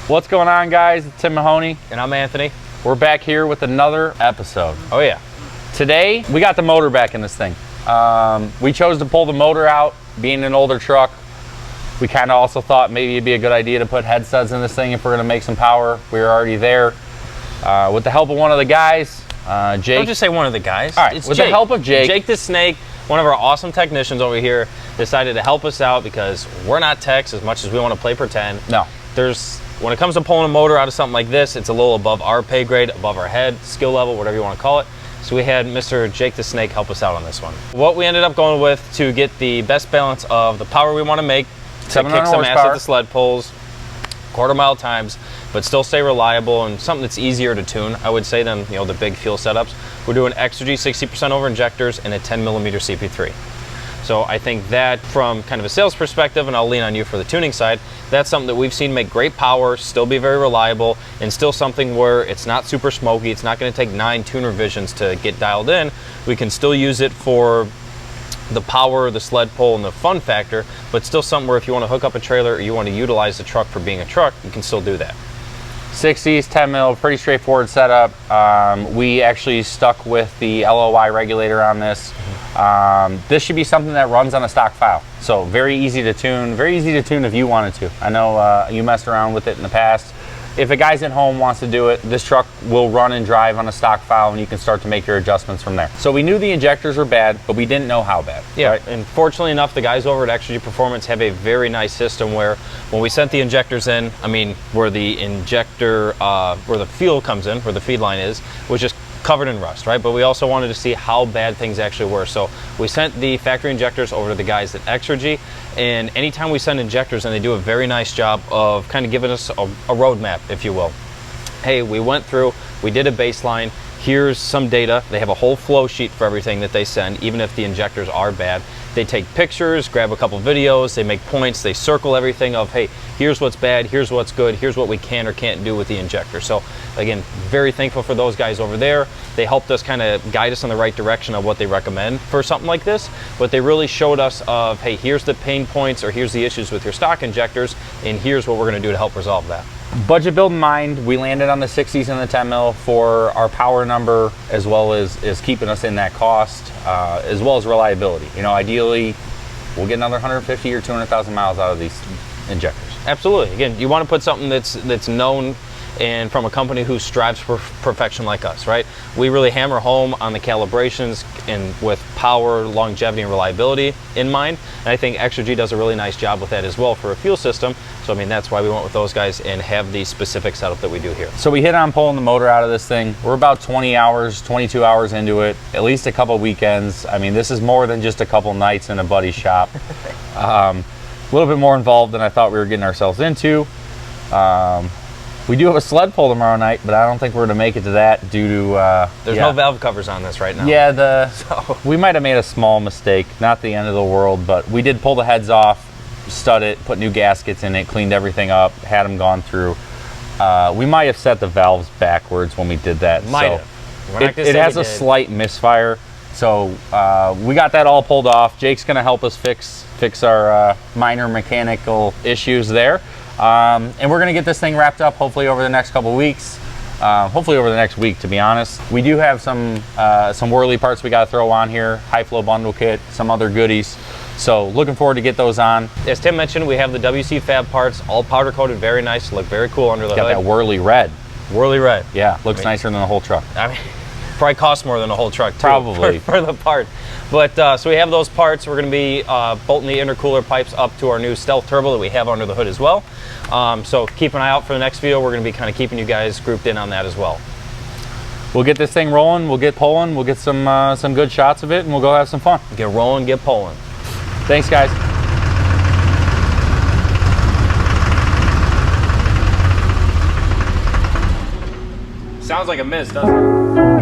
What's going on, guys? It's Tim Mahoney. And I'm Anthony. We're back here with another episode. Oh yeah. Today, we got the motor back in this thing. We chose to pull the motor out, being an older truck. We kind of also thought maybe it'd be a good idea to put head studs in this thing if we're gonna make some power. We were already there. With the help of one of the guys, Jake. Don't just say one of the guys. All right, it's with Jake. the help of Jake. Jake the Snake, one of our awesome technicians over here, decided to help us out because we're not techs as much as we want to play pretend. No. When it comes to pulling a motor out of something like this, it's a little above our pay grade, above our head, skill level, whatever you want to call it. So we had Mr. Jake the Snake help us out on this one. What we ended up going with to get the best balance of the power we want to make, to kick some ass at the sled pulls, quarter-mile times, but still stay reliable and something that's easier to tune, I would say, than the big fuel setups. We're doing Exergy 60% over injectors and a 10mm CP3. So I think that from kind of a sales perspective, and I'll lean on you for the tuning side, that's something that we've seen make great power, still be very reliable, and still something where it's not super smoky. It's not going to take 9 tune revisions to get dialed in. We can still use it for the power, the sled pull, and the fun factor, but still something where if you want to hook up a trailer or you want to utilize the truck for being a truck, you can still do that. 60s, 10 mil, pretty straightforward setup. We actually stuck with the LOI regulator on this. This should be something that runs on a stock file. So very easy to tune if you wanted to. I know you messed around with it in the past. If a guy's at home wants to do it, this truck will run and drive on a stock file and you can start to make your adjustments from there. So we knew the injectors were bad, but we didn't know how bad. Yeah, right? And fortunately enough, the guys over at Exergy Performance have a very nice system where when we sent the injectors in, where the injector, where the fuel comes in, where the feed line is, was just covered in rust, right? But we also wanted to see how bad things actually were. So we sent the factory injectors over to the guys at Exergy, and anytime we send injectors, and they do a very nice job of kind of giving us a roadmap, if you will. Hey, we went through, we did a baseline, here's some data. They have a whole flow sheet for everything that they send, even if the injectors are bad. They take pictures, grab a couple videos, they make points, they circle everything of, hey, here's what's bad, here's what's good, here's what we can or can't do with the injector. So again, very thankful for those guys over there. They helped us kind of guide us in the right direction of what they recommend for something like this, but they really showed us of, hey, here's the pain points or here's the issues with your stock injectors, and here's what we're gonna do to help resolve that. Budget build in mind, we landed on the 60s and the 10 mil for our power number, as well as keeping us in that cost, as well as reliability. Ideally, we'll get another 150 or 200,000 miles out of these injectors. Absolutely. Again, you want to put something that's known and from a company who strives for perfection like us, right? We really hammer home on the calibrations and with power, longevity, and reliability in mind. And I think Exergy does a really nice job with that as well for a fuel system. So that's why we went with those guys and have the specific setup that we do here. So we hit on pulling the motor out of this thing. We're about 20 hours, 22 hours into it, at least a couple weekends. This is more than just a couple nights in a buddy's shop. A little bit more involved than I thought we were getting ourselves into. We do have a sled pull tomorrow night, but I don't think we're going to make it to that due to... There's no valve covers on this right now. Yeah, we might have made a small mistake. Not the end of the world, but we did pull the heads off, stud it, put new gaskets in it, cleaned everything up, had them gone through. We might have set the valves backwards when we did that. It has a slight misfire. So we got that all pulled off. Jake's going to help us fix our minor mechanical issues there. And we're going to get this thing wrapped up hopefully over the next couple weeks. Hopefully over the next week, to be honest. We do have some whirly parts we got to throw on here, high flow bundle kit, some other goodies. So looking forward to get those on. As Tim mentioned, we have the WC Fab parts, all powder coated, very nice, look very cool under the hood. Got that whirly red. Whirly red. Yeah, looks nicer than the whole truck. Probably costs more than the whole truck too, probably for the part. But so we have those parts. We're going to be bolting the intercooler pipes up to our new Stealth Turbo that we have under the hood as well. So keep an eye out for the next video. We're going to be kind of keeping you guys grouped in on that as well. We'll get this thing rolling. We'll get pulling. We'll get some good shots of it, and we'll go have some fun. Get rolling, get pulling. Thanks, guys. Sounds like a miss, doesn't it?